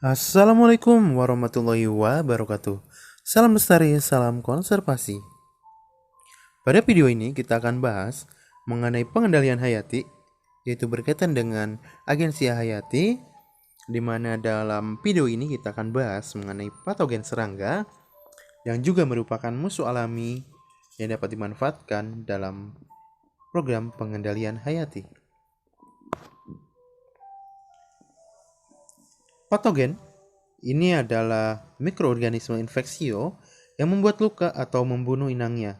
Assalamualaikum warahmatullahi wabarakatuh. Salam lestari, salam konservasi. Pada video ini kita akan bahas mengenai pengendalian hayati, yaitu berkaitan dengan agensi hayati, di mana dalam video ini kita akan bahas mengenai patogen serangga yang juga merupakan musuh alami yang dapat dimanfaatkan dalam program pengendalian hayati. Patogen ini adalah mikroorganisme infeksio yang membuat luka atau membunuh inangnya.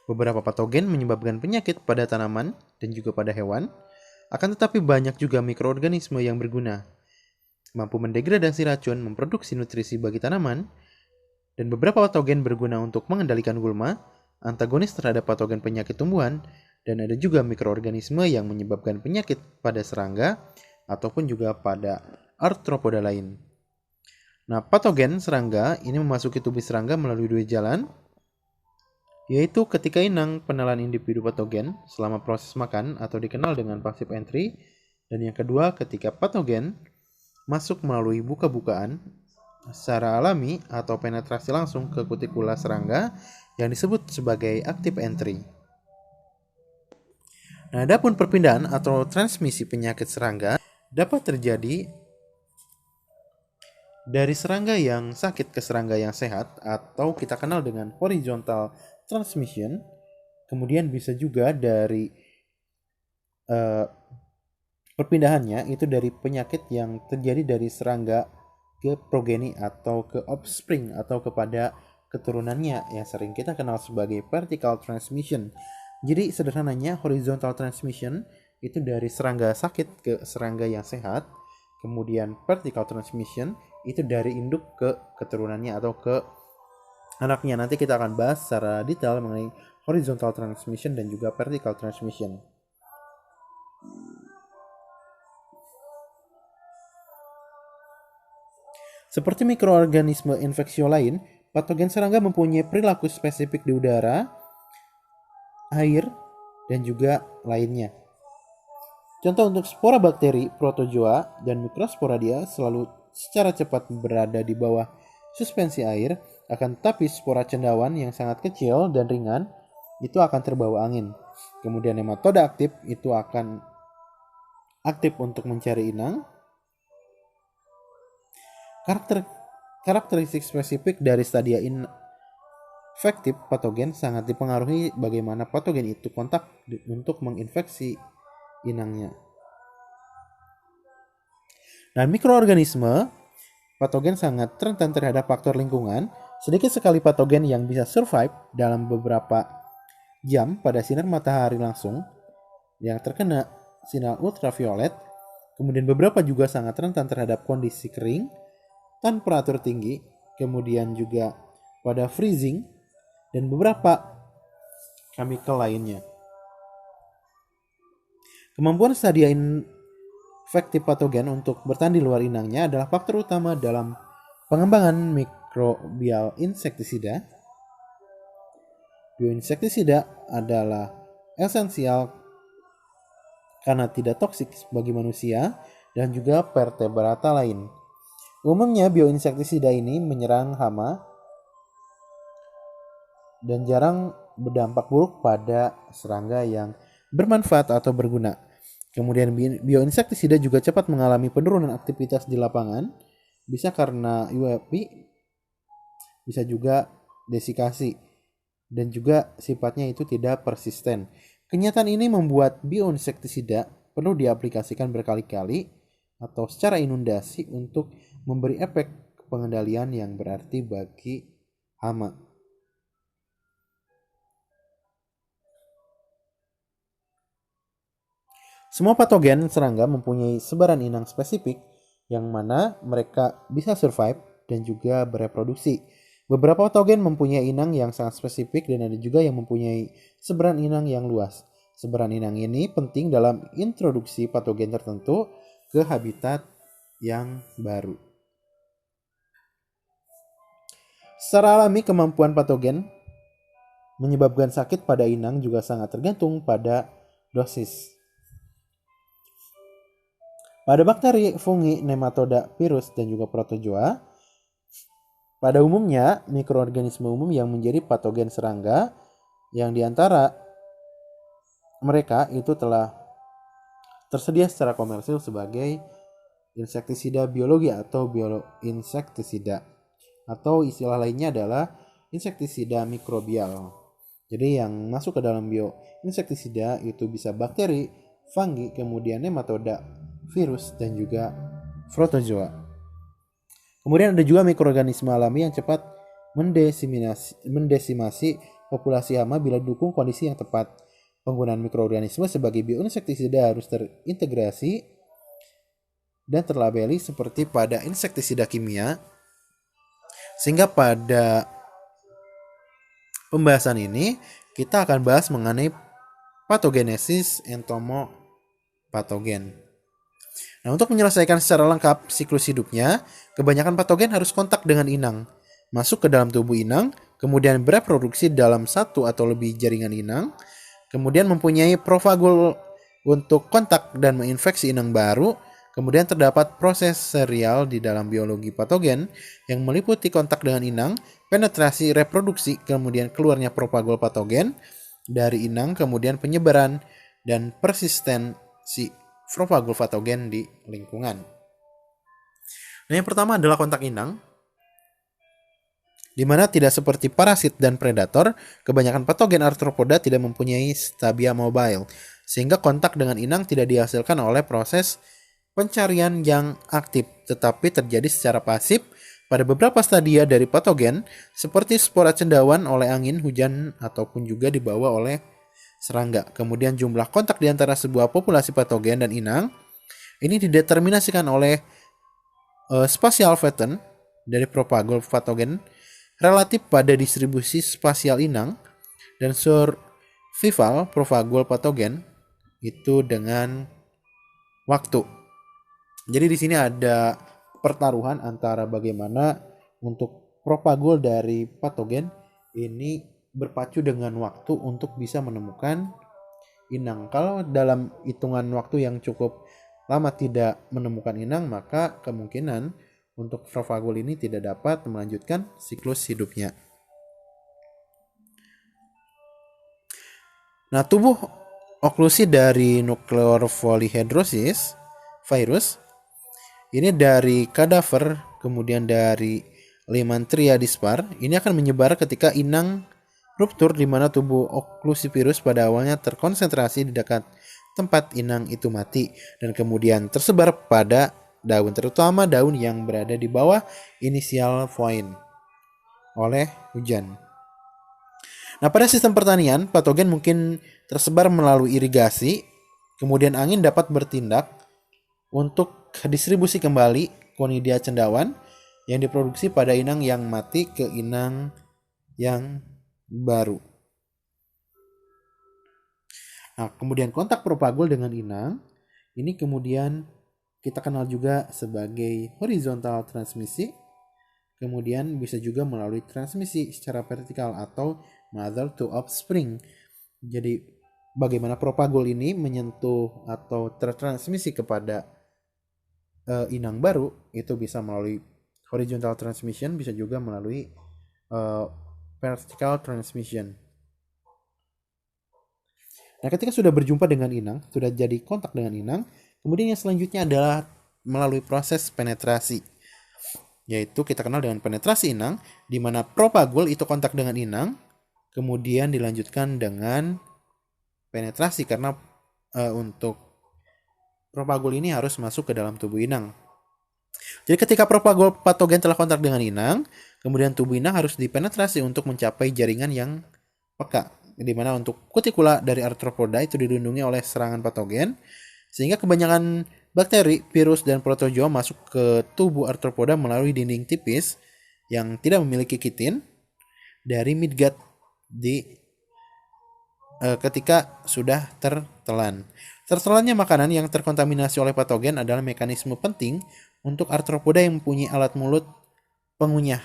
Beberapa patogen menyebabkan penyakit pada tanaman dan juga pada hewan, akan tetapi banyak juga mikroorganisme yang berguna, mampu mendegradasi racun, memproduksi nutrisi bagi tanaman, dan beberapa patogen berguna untuk mengendalikan gulma, antagonis terhadap patogen penyakit tumbuhan, dan ada juga mikroorganisme yang menyebabkan penyakit pada serangga ataupun juga pada arthropoda lain. Nah, patogen serangga ini memasuki tubuh serangga melalui dua jalan, yaitu ketika inang penelan individu patogen selama proses makan atau dikenal dengan passive entry, dan yang kedua ketika patogen masuk melalui buka-bukaan secara alami atau penetrasi langsung ke kutikula serangga yang disebut sebagai active entry. Nah, adapun perpindahan atau transmisi penyakit serangga dapat terjadi dari serangga yang sakit ke serangga yang sehat atau kita kenal dengan horizontal transmission. Kemudian bisa juga dari perpindahannya itu dari penyakit yang terjadi dari serangga ke progeny atau ke offspring atau kepada keturunannya yang sering kita kenal sebagai vertical transmission. Jadi sederhananya horizontal transmission itu dari serangga sakit ke serangga yang sehat. Kemudian vertical transmission itu dari induk ke keturunannya atau ke anaknya. Nanti kita akan bahas secara detail mengenai horizontal transmission dan juga vertical transmission. Seperti mikroorganisme infeksio lain, patogen serangga mempunyai perilaku spesifik di udara, air, dan juga lainnya. Contoh untuk spora bakteri, protozoa, dan mikrosporadia selalu secara cepat berada di bawah suspensi air, akan tetapi spora cendawan yang sangat kecil dan ringan itu akan terbawa angin. Kemudian nematoda aktif itu akan aktif untuk mencari inang. Karakteristik spesifik dari stadia infektif patogen sangat dipengaruhi bagaimana patogen itu kontak untuk menginfeksi inangnya. Nah, mikroorganisme patogen sangat rentan terhadap faktor lingkungan. Sedikit sekali patogen yang bisa survive dalam beberapa jam pada sinar matahari langsung yang terkena sinar ultraviolet. Kemudian beberapa juga sangat rentan terhadap kondisi kering, temperatur tinggi, kemudian juga pada freezing, dan beberapa chemical lainnya. Kemampuan stadia infektif patogen untuk bertahan di luar inangnya adalah faktor utama dalam pengembangan mikrobial insektisida. Bioinsektisida adalah esensial karena tidak toksik bagi manusia dan juga vertebrata lain. Umumnya bioinsektisida ini menyerang hama dan jarang berdampak buruk pada serangga yang bermanfaat atau berguna. Kemudian bioinsektisida juga cepat mengalami penurunan aktivitas di lapangan, bisa karena UFP, bisa juga desikasi, dan juga sifatnya itu tidak persisten. Kenyataan ini membuat bioinsektisida perlu diaplikasikan berkali-kali atau secara inundasi untuk memberi efek pengendalian yang berarti bagi hama. Semua patogen serangga mempunyai sebaran inang spesifik yang mana mereka bisa survive dan juga bereproduksi. Beberapa patogen mempunyai inang yang sangat spesifik dan ada juga yang mempunyai sebaran inang yang luas. Sebaran inang ini penting dalam introduksi patogen tertentu ke habitat yang baru. Secara alami, kemampuan patogen menyebabkan sakit pada inang juga sangat tergantung pada dosis. Pada bakteri, fungi, nematoda, virus, dan juga protozoa, pada umumnya mikroorganisme umum yang menjadi patogen serangga yang diantara mereka itu telah tersedia secara komersil sebagai insektisida biologi atau insektisida, atau istilah lainnya adalah insektisida mikrobial. Jadi yang masuk ke dalam bioinsektisida itu bisa bakteri, fungi, kemudian nematoda, virus, dan juga protozoa. Kemudian ada juga mikroorganisme alami yang cepat mendesimasi populasi hama bila didukung kondisi yang tepat. Penggunaan mikroorganisme sebagai bioinsektisida harus terintegrasi dan terlabeli seperti pada insektisida kimia, sehingga pada pembahasan ini kita akan bahas mengenai patogenesis entomopatogen. Nah, untuk menyelesaikan secara lengkap siklus hidupnya, kebanyakan patogen harus kontak dengan inang, masuk ke dalam tubuh inang, kemudian bereproduksi dalam satu atau lebih jaringan inang, kemudian mempunyai profagul untuk kontak dan menginfeksi inang baru. Kemudian terdapat proses serial di dalam biologi patogen yang meliputi kontak dengan inang, penetrasi, reproduksi, kemudian keluarnya propagul patogen dari inang, kemudian penyebaran dan persistensi propagul patogen di lingkungan. Nah, yang pertama adalah kontak inang, di mana tidak seperti parasit dan predator, kebanyakan patogen arthropoda tidak mempunyai stabia mobile, sehingga kontak dengan inang tidak dihasilkan oleh proses pencarian yang aktif, tetapi terjadi secara pasif pada beberapa stadia dari patogen, seperti spora cendawan oleh angin, hujan, ataupun juga dibawa oleh serangga. Kemudian jumlah kontak di antara sebuah populasi patogen dan inang ini dideterminasikan oleh spatial pattern dari propagul patogen relatif pada distribusi spasial inang, dan survival propagul patogen itu dengan waktu. Jadi di sini ada pertaruhan antara bagaimana untuk propagul dari patogen ini berpacu dengan waktu untuk bisa menemukan inang. Kalau dalam hitungan waktu yang cukup lama tidak menemukan inang, maka kemungkinan untuk propagul ini tidak dapat melanjutkan siklus hidupnya. Nah, tubuh oklusi dari nuklear polyhedrosis virus ini dari kadaver, kemudian dari Limantria dispar, ini akan menyebar ketika inang ruptur, di mana tubuh oklusi virus pada awalnya terkonsentrasi di dekat tempat inang itu mati dan kemudian tersebar pada daun, terutama daun yang berada di bawah inisial point oleh hujan. Nah, pada sistem pertanian, patogen mungkin tersebar melalui irigasi, kemudian angin dapat bertindak untuk distribusi kembali Conidia cendawan yang diproduksi pada inang yang mati ke inang yang baru. Nah, kemudian kontak propagul dengan inang ini kemudian kita kenal juga sebagai horizontal transmisi. Kemudian bisa juga melalui transmisi secara vertikal atau mother to offspring. Jadi bagaimana propagul ini menyentuh atau tertransmisi kepada inang baru, itu bisa melalui horizontal transmission, bisa juga melalui vertical transmission. Nah, ketika sudah berjumpa dengan inang, sudah jadi kontak dengan inang, kemudian yang selanjutnya adalah melalui proses penetrasi, yaitu kita kenal dengan penetrasi inang, di mana propagul itu kontak dengan inang, kemudian dilanjutkan dengan penetrasi karena untuk propagul ini harus masuk ke dalam tubuh inang. Jadi ketika propagul patogen telah kontak dengan inang, kemudian tubuh inang harus dipenetrasi untuk mencapai jaringan yang peka, di mana untuk kutikula dari arthropoda itu dilindungi oleh serangan patogen, sehingga kebanyakan bakteri, virus, dan protozoa masuk ke tubuh arthropoda melalui dinding tipis yang tidak memiliki kitin dari midgut ketika sudah tertelan. Tertelannya makanan yang terkontaminasi oleh patogen adalah mekanisme penting untuk arthropoda yang mempunyai alat mulut pengunyah,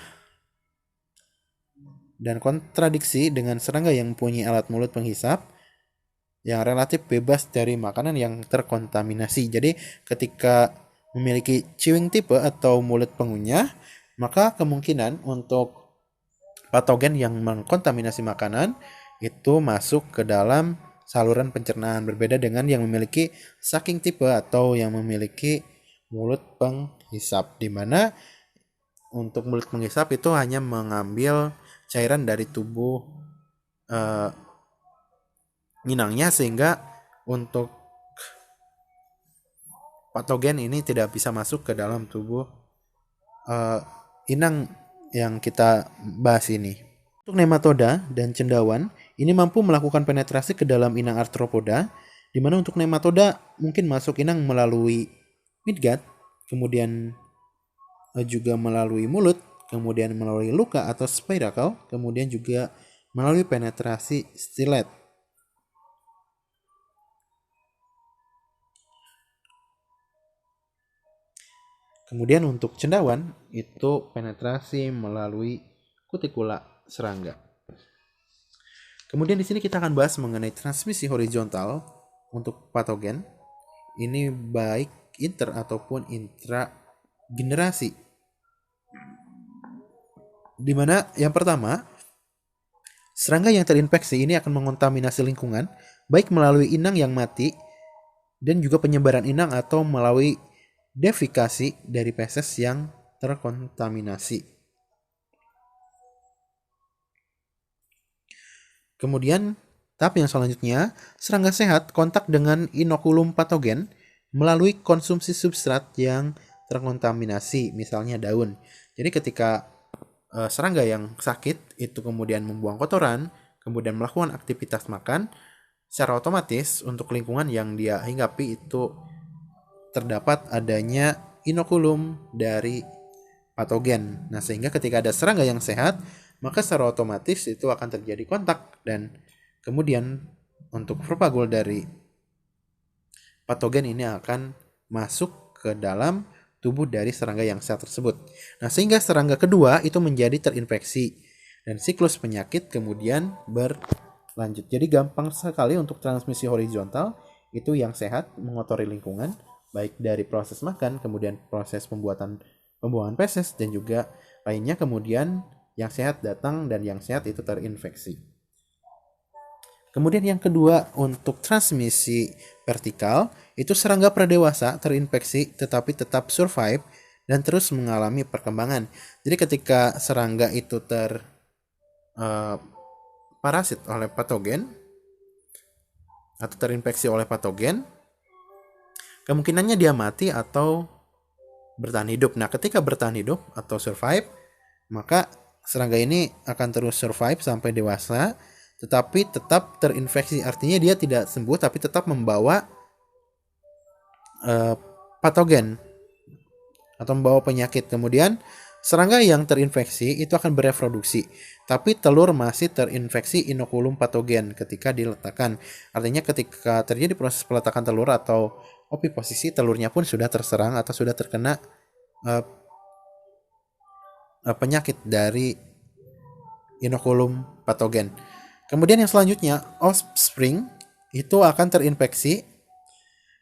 dan kontradiksi dengan serangga yang mempunyai alat mulut penghisap yang relatif bebas dari makanan yang terkontaminasi. Jadi ketika memiliki chewing tipe atau mulut pengunyah, maka kemungkinan untuk patogen yang mengkontaminasi makanan itu masuk ke dalam saluran pencernaan, berbeda dengan yang memiliki sucking tipe atau yang memiliki mulut penghisap, di mana untuk mulut penghisap itu hanya mengambil cairan dari tubuh inangnya, sehingga untuk patogen ini tidak bisa masuk ke dalam tubuh inang yang kita bahas ini. Untuk nematoda dan cendawan, ini mampu melakukan penetrasi ke dalam inang arthropoda, di mana untuk nematoda mungkin masuk inang melalui midgut, kemudian juga melalui mulut, kemudian melalui luka atau spiracle, kemudian juga melalui penetrasi stilet. Kemudian untuk cendawan itu penetrasi melalui kutikula serangga. Kemudian di sini kita akan bahas mengenai transmisi horizontal untuk patogen. Ini baik inter ataupun intra generasi. Di mana yang pertama, serangga yang terinfeksi ini akan mengontaminasi lingkungan baik melalui inang yang mati dan juga penyebaran inang atau melalui defikasi dari feses yang terkontaminasi. Kemudian, tahap yang selanjutnya, serangga sehat kontak dengan inokulum patogen melalui konsumsi substrat yang terkontaminasi, misalnya daun. Jadi ketika serangga yang sakit itu kemudian membuang kotoran, kemudian melakukan aktivitas makan, secara otomatis untuk lingkungan yang dia hinggapi itu terdapat adanya inokulum dari patogen. Nah, sehingga ketika ada serangga yang sehat, maka secara otomatis itu akan terjadi kontak, dan kemudian untuk propagul dari patogen ini akan masuk ke dalam tubuh dari serangga yang sehat tersebut. Nah, sehingga serangga kedua itu menjadi terinfeksi dan siklus penyakit kemudian berlanjut. Jadi gampang sekali untuk transmisi horizontal, itu yang sehat mengotori lingkungan, baik dari proses makan, kemudian proses pembuangan feses, dan juga lainnya, kemudian yang sehat datang dan yang sehat itu terinfeksi. Kemudian yang kedua untuk transmisi vertikal, itu serangga pradewasa terinfeksi tetapi tetap survive dan terus mengalami perkembangan. Jadi ketika serangga itu parasit oleh patogen atau terinfeksi oleh patogen, kemungkinannya dia mati atau bertahan hidup. Nah, ketika bertahan hidup atau survive, maka serangga ini akan terus survive sampai dewasa, tetapi tetap terinfeksi. Artinya dia tidak sembuh, tapi tetap membawa patogen atau membawa penyakit. Kemudian serangga yang terinfeksi itu akan bereproduksi, tapi telur masih terinfeksi inokulum patogen ketika diletakkan. Artinya ketika terjadi proses peletakan telur atau oviposisi, telurnya pun sudah terserang atau sudah terkena penyakit dari inokulum patogen. Kemudian yang selanjutnya, offspring itu akan terinfeksi,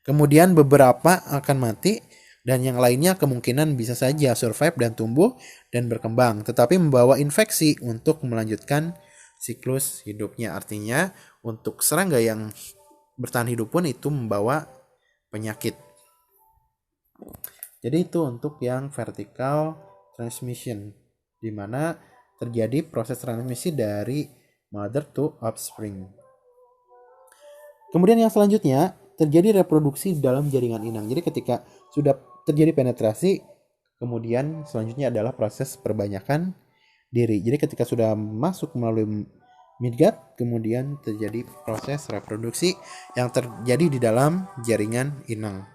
kemudian beberapa akan mati, dan yang lainnya kemungkinan bisa saja survive dan tumbuh dan berkembang, tetapi membawa infeksi untuk melanjutkan siklus hidupnya. Artinya untuk serangga yang bertahan hidup pun itu membawa penyakit. Jadi itu untuk yang vertical transmission, di mana terjadi proses transmisi dari mother to offspring. Kemudian yang selanjutnya, terjadi reproduksi dalam jaringan inang. Jadi ketika sudah terjadi penetrasi, kemudian selanjutnya adalah proses perbanyakan diri. Jadi ketika sudah masuk melalui midgut, kemudian terjadi proses reproduksi yang terjadi di dalam jaringan inang.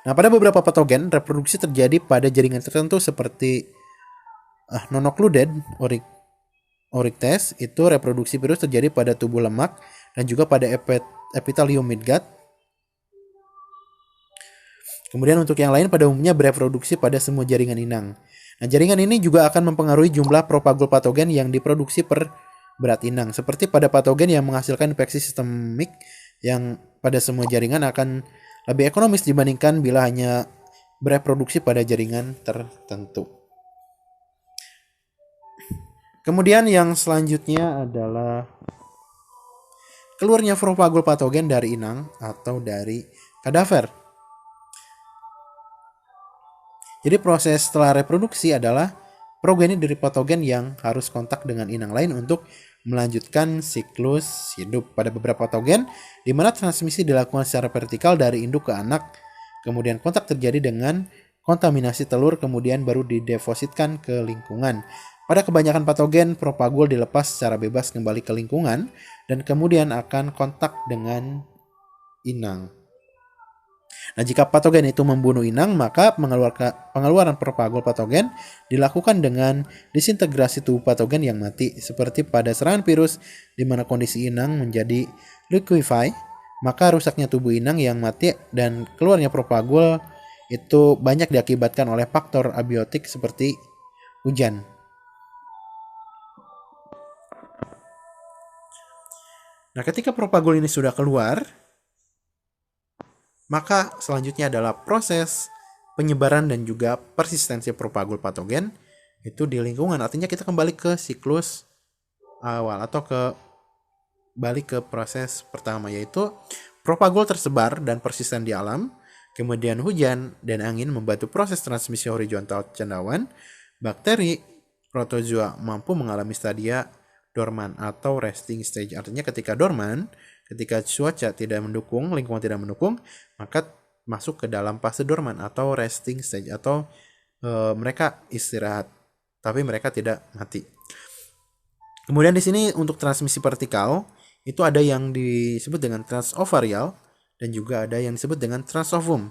Nah, pada beberapa patogen, reproduksi terjadi pada jaringan tertentu seperti nonocluded oryctes, itu reproduksi virus terjadi pada tubuh lemak dan juga pada epithelium midgut. Kemudian untuk yang lain pada umumnya bereproduksi pada semua jaringan inang. Nah, jaringan ini juga akan mempengaruhi jumlah propagul patogen yang diproduksi per berat inang. Seperti pada patogen yang menghasilkan infeksi sistemik yang pada semua jaringan akan lebih ekonomis dibandingkan bila hanya bereproduksi pada jaringan tertentu. Kemudian yang selanjutnya adalah keluarnya propagul patogen dari inang atau dari kadaver. Jadi proses setelah reproduksi adalah progeni dari patogen yang harus kontak dengan inang lain untuk melanjutkan siklus hidup. Pada beberapa patogen, di mana transmisi dilakukan secara vertikal dari induk ke anak, kemudian kontak terjadi dengan kontaminasi telur, kemudian baru didepositkan ke lingkungan. Pada kebanyakan patogen, propagul dilepas secara bebas kembali ke lingkungan dan kemudian akan kontak dengan inang. Nah, jika patogen itu membunuh inang, maka pengeluaran propagul patogen dilakukan dengan disintegrasi tubuh patogen yang mati. Seperti pada serangan virus, di mana kondisi inang menjadi liquefy, maka rusaknya tubuh inang yang mati dan keluarnya propagul itu banyak diakibatkan oleh faktor abiotik seperti hujan. Nah, ketika propagul ini sudah keluar, maka selanjutnya adalah proses penyebaran dan juga persistensi propagul patogen itu di lingkungan. Artinya kita kembali ke siklus awal atau balik ke proses pertama, yaitu propagul tersebar dan persisten di alam. Kemudian hujan dan angin membantu proses transmisi horizontal cendawan. Bakteri protozoa mampu mengalami stadia dorman atau resting stage. Artinya ketika dorman, ketika cuaca tidak mendukung, lingkungan tidak mendukung, maka masuk ke dalam fase dorman atau resting stage, atau mereka istirahat, tapi mereka tidak mati. Kemudian di sini untuk transmisi vertikal itu ada yang disebut dengan transovarial dan juga ada yang disebut dengan transovum.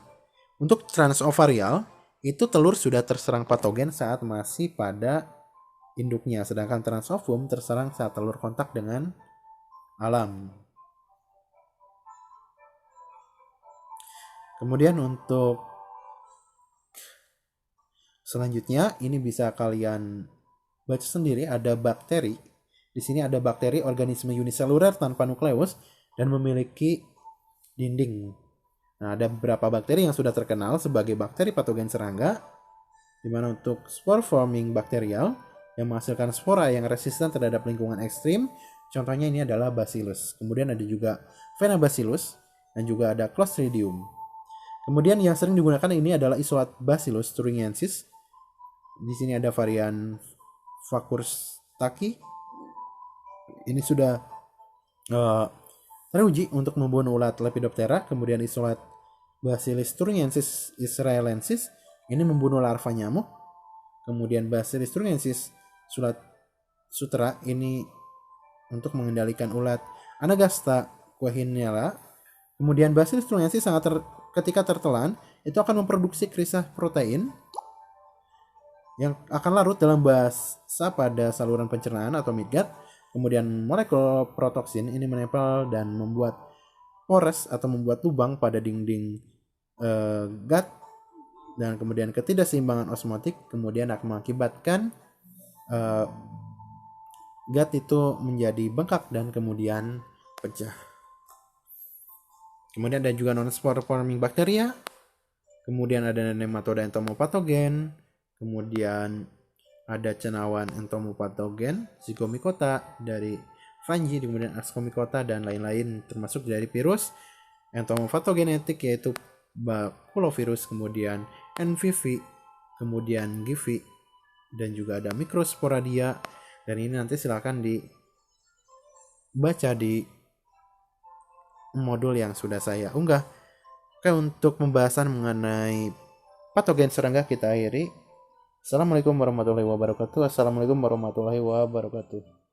Untuk transovarial itu telur sudah terserang patogen saat masih pada induknya, sedangkan transovum terserang saat telur kontak dengan alam. Kemudian untuk selanjutnya ini bisa kalian baca sendiri, ada bakteri. Di sini ada bakteri organisme uniseluler tanpa nukleus dan memiliki dinding. Nah, ada beberapa bakteri yang sudah terkenal sebagai bakteri patogen serangga, di mana untuk spore forming bakterial yang menghasilkan spora yang resisten terhadap lingkungan ekstrim. Contohnya ini adalah Bacillus. Kemudian ada juga Phenobacillus dan juga ada Clostridium. Kemudian yang sering digunakan ini adalah isolat Bacillus thuringiensis. Di sini ada varian Fakurstaki. Ini sudah teruji untuk membunuh ulat Lepidoptera. Kemudian isolat Bacillus thuringiensis israelensis ini membunuh larva nyamuk. Kemudian Bacillus thuringiensis sutra ini untuk mengendalikan ulat Anagasta quahinella. Kemudian Bacillus thuringiensis ketika tertelan itu akan memproduksi kristal protein yang akan larut dalam basa pada saluran pencernaan atau midgut. Kemudian molekul protoksin ini menempel dan membuat pores atau membuat lubang pada dinding gut, dan kemudian ketidakseimbangan osmotik kemudian akan mengakibatkan gut itu menjadi bengkak dan kemudian pecah. Kemudian ada juga non-spore forming bakteria. Kemudian ada nematoda entomopatogen. Kemudian ada cendawan entomopatogen, zygomicota dari fungi, kemudian ascomycota dan lain-lain termasuk dari virus entomopatogenetik yaitu bakulovirus, kemudian NVV, kemudian GIVI, dan juga ada Microsporadia. Dan ini nanti silakan dibaca di modul yang sudah saya unggah. Oke, untuk pembahasan mengenai patogen serangga kita akhiri. Assalamualaikum warahmatullahi wabarakatuh. Assalamualaikum warahmatullahi wabarakatuh.